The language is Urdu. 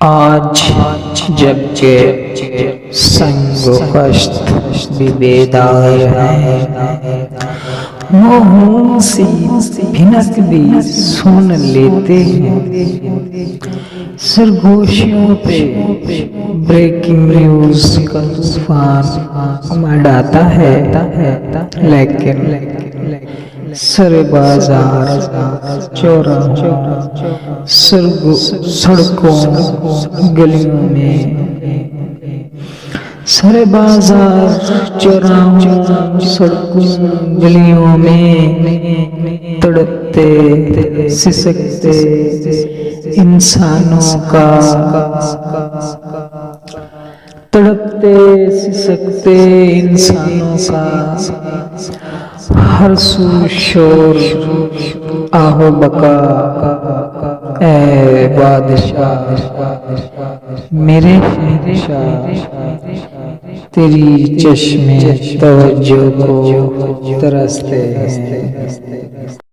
آج جب کہ سنگ و کشت بھی بیدار ہیں، موہوم سی بھنک بھی سن لیتے ہیں، سرگوشیوں پہ بریکنگ نیوز کا طوفان مڈاتا ہے، لیکن سر بازار چوراہوں سڑکوں گلیوں میں، سر بازار چوراہوں سڑکوں گلیوں میں تڑپتے سسکتے انسانوں کا، تڑپتے سسکتے انسانوں کا ہر سو شور آہو بکا، اے بادشاہ میرے شہنشاہ، تیری چشم توجہ کو ترستے ہیں۔